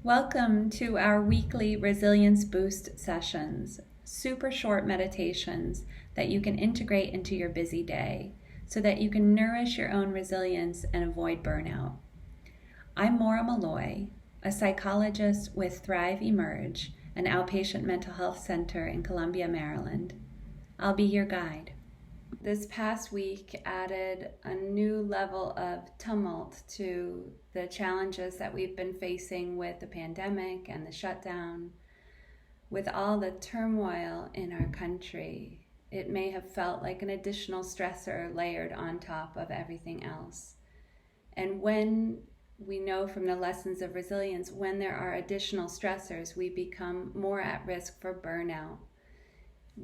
Welcome to our weekly Resilience Boost sessions, super short meditations that you can integrate into your busy day so that you can nourish your own resilience and avoid burnout. I'm Maura Mulloy, a psychologist with Thrive Emerge, an outpatient mental health center in Columbia, Maryland. I'll be your guide. This past week added a new level of tumult to the challenges that we've been facing with the pandemic and the shutdown. With all the turmoil in our country, it may have felt like an additional stressor layered on top of everything else. And when we know from the lessons of resilience, when there are additional stressors, we become more at risk for burnout.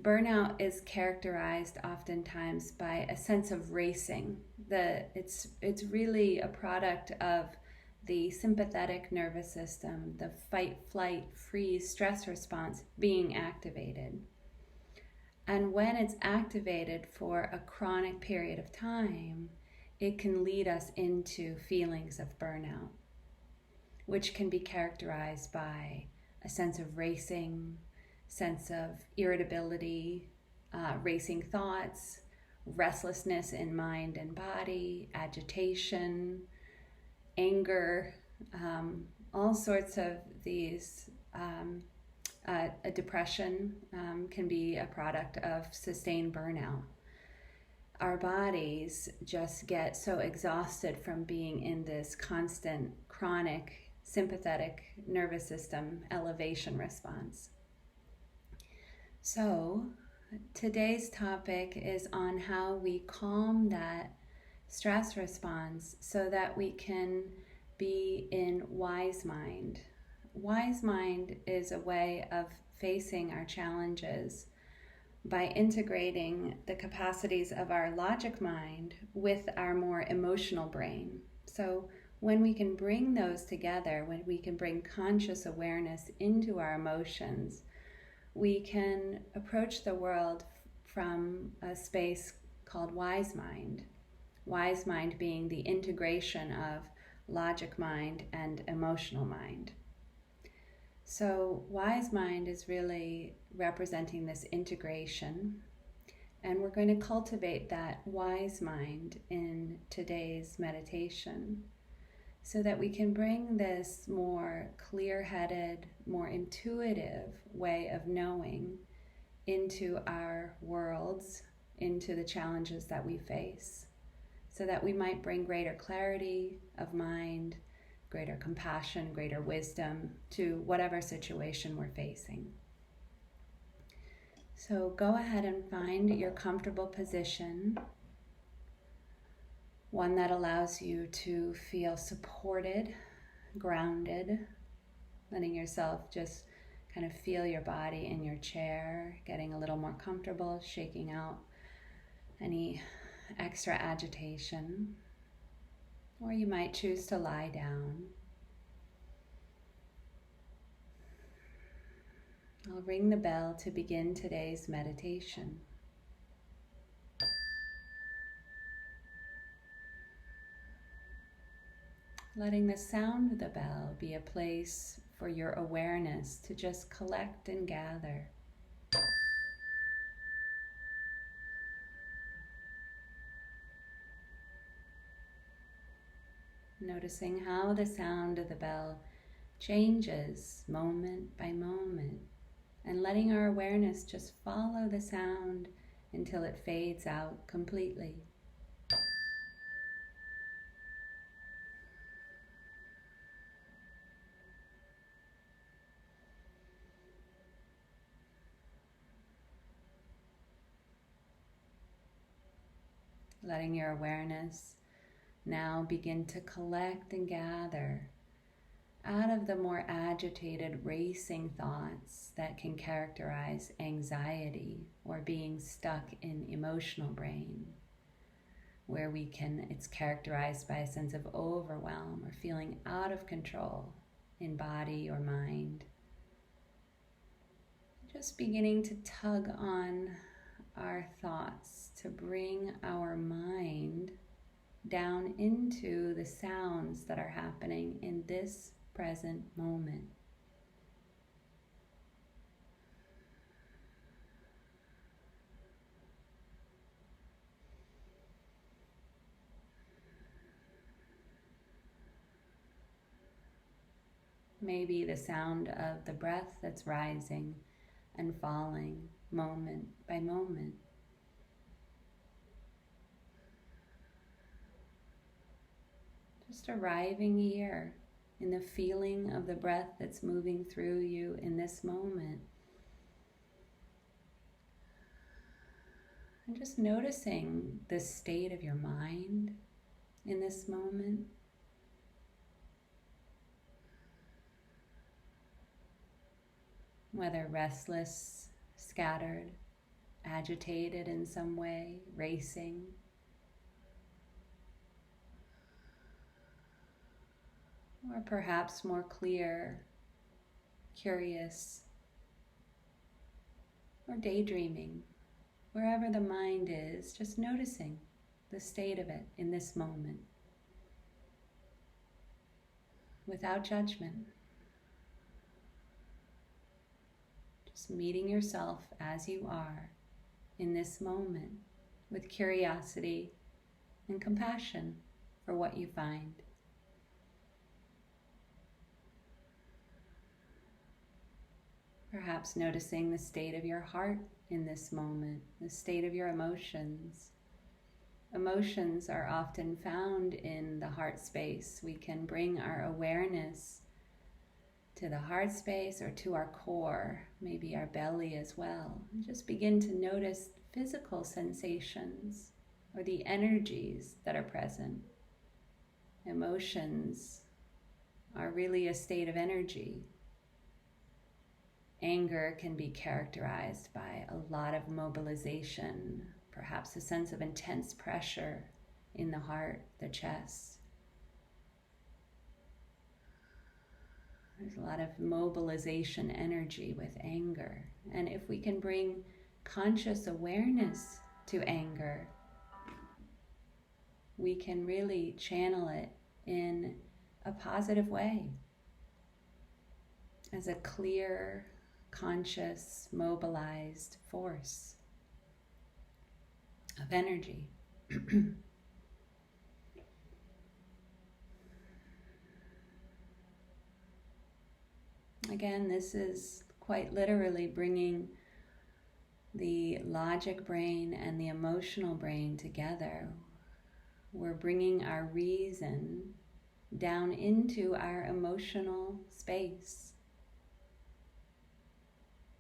Burnout is characterized oftentimes by a sense of racing. It's really a product of the sympathetic nervous system, the fight, flight, freeze, stress response being activated. And when it's activated for a chronic period of time, it can lead us into feelings of burnout, which can be characterized by a sense of racing, sense of irritability, racing thoughts, restlessness in mind and body, agitation, anger, all sorts of these. A depression can be a product of sustained burnout. Our bodies just get so exhausted from being in this constant, chronic, sympathetic nervous system elevation response. So today's topic is on how we calm that stress response so that we can be in wise mind. Wise mind is a way of facing our challenges by integrating the capacities of our logic mind with our more emotional brain. So when we can bring those together, when we can bring conscious awareness into our emotions, we can approach the world from a space called wise mind. Wise mind being the integration of logic mind and emotional mind. So wise mind is really representing this integration, and we're going to cultivate that wise mind in today's meditation so that we can bring this more clear-headed, more intuitive way of knowing into our worlds, into the challenges that we face, so that we might bring greater clarity of mind, greater compassion, greater wisdom to whatever situation we're facing. So go ahead and find your comfortable position, one that allows you to feel supported, grounded, letting yourself just kind of feel your body in your chair, getting a little more comfortable, shaking out any extra agitation. Or you might choose to lie down. I'll ring the bell to begin today's meditation. Letting the sound of the bell be a place for your awareness to just collect and gather. Noticing how the sound of the bell changes moment by moment, and letting our awareness just follow the sound until it fades out completely. Letting your awareness now begin to collect and gather out of the more agitated, racing thoughts that can characterize anxiety or being stuck in emotional brain, where it's characterized by a sense of overwhelm or feeling out of control in body or mind. Just beginning to tug on our thoughts to bring our mind down into the sounds that are happening in this present moment. Maybe the sound of the breath that's rising and falling moment by moment. Just arriving here in the feeling of the breath that's moving through you in this moment. And just noticing the state of your mind in this moment. Whether restless, scattered, agitated in some way, racing. Or perhaps more clear, curious, or daydreaming. Wherever the mind is, just noticing the state of it in this moment, without judgment. Just meeting yourself as you are in this moment with curiosity and compassion for what you find. Perhaps noticing the state of your heart in this moment, the state of your emotions. Emotions are often found in the heart space. We can bring our awareness to the heart space or to our core, maybe our belly as well. And just begin to notice physical sensations or the energies that are present. Emotions are really a state of energy. Anger can be characterized by a lot of mobilization, perhaps a sense of intense pressure in the heart, the chest. There's a lot of mobilization energy with anger. And if we can bring conscious awareness to anger, we can really channel it in a positive way, as a clear, conscious, mobilized force of energy. Again, this is quite literally bringing the logic brain and the emotional brain together. We're bringing our reason down into our emotional space.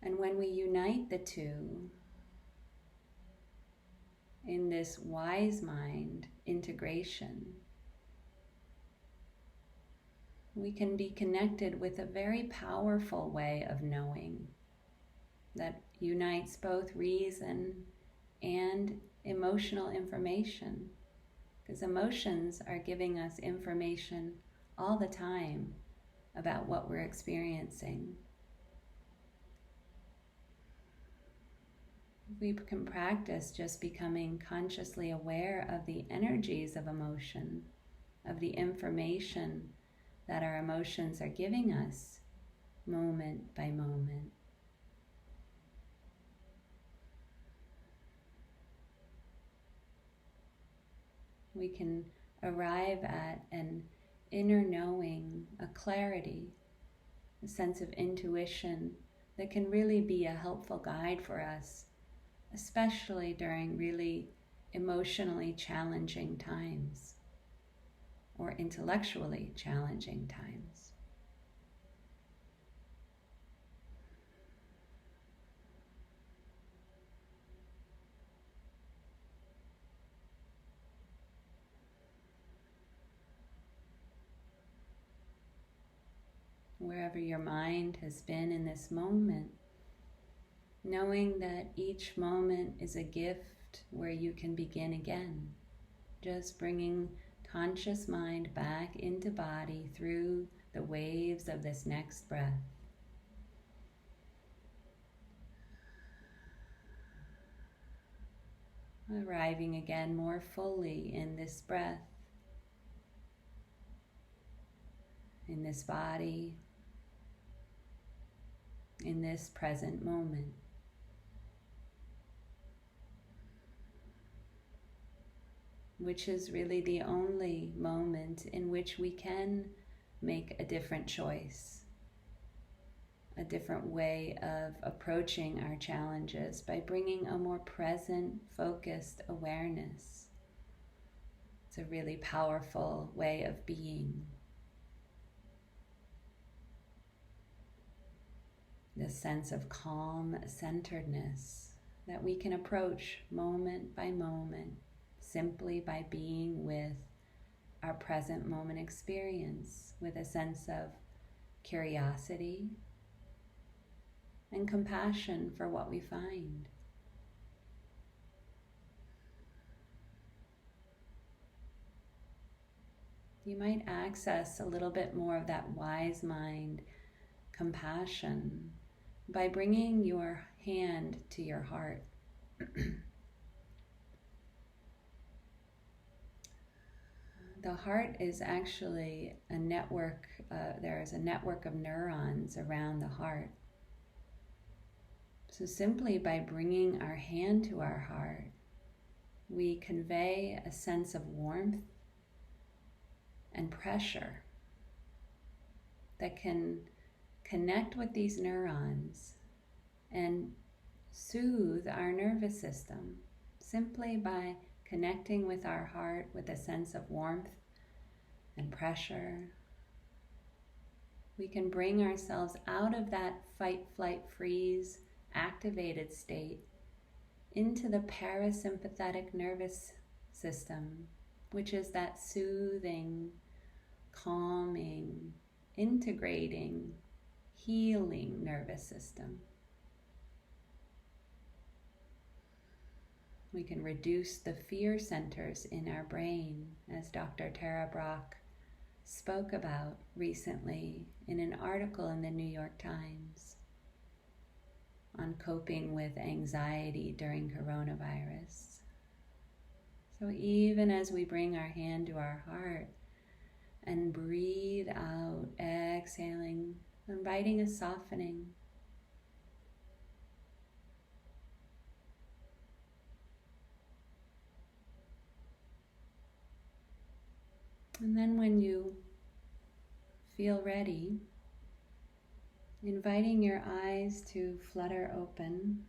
And when we unite the two in this wise mind integration, we can be connected with a very powerful way of knowing that unites both reason and emotional information. Because emotions are giving us information all the time about what we're experiencing. We can practice just becoming consciously aware of the energies of emotion, of the information that our emotions are giving us moment by moment. We can arrive at an inner knowing, a clarity, a sense of intuition that can really be a helpful guide for us, especially during really emotionally challenging times or intellectually challenging times. Wherever your mind has been in this moment, knowing that each moment is a gift where you can begin again, just bringing conscious mind back into body through the waves of this next breath. Arriving again more fully in this breath, in this body, in this present moment. Which is really the only moment in which we can make a different choice, a different way of approaching our challenges by bringing a more present, focused awareness. It's a really powerful way of being. This sense of calm centeredness that we can approach moment by moment, simply by being with our present moment experience, with a sense of curiosity and compassion for what we find. You might access a little bit more of that wise mind compassion by bringing your hand to your heart. The heart is actually a network, there is a network of neurons around the heart. So simply by bringing our hand to our heart, we convey a sense of warmth and pressure that can connect with these neurons and soothe our nervous system simply by connecting with our heart with a sense of warmth and pressure. We can bring ourselves out of that fight, flight, freeze activated state into the parasympathetic nervous system, which is that soothing, calming, integrating, healing nervous system. We can reduce the fear centers in our brain, as Dr. Tara Brach spoke about recently in an article in the New York Times on coping with anxiety during coronavirus. So even as we bring our hand to our heart and breathe out, exhaling, inviting a softening. And then when you feel ready, inviting your eyes to flutter open.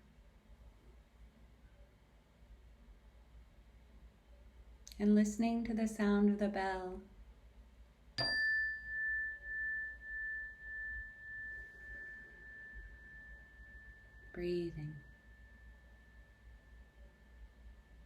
And listening to the sound of the bell. Breathing.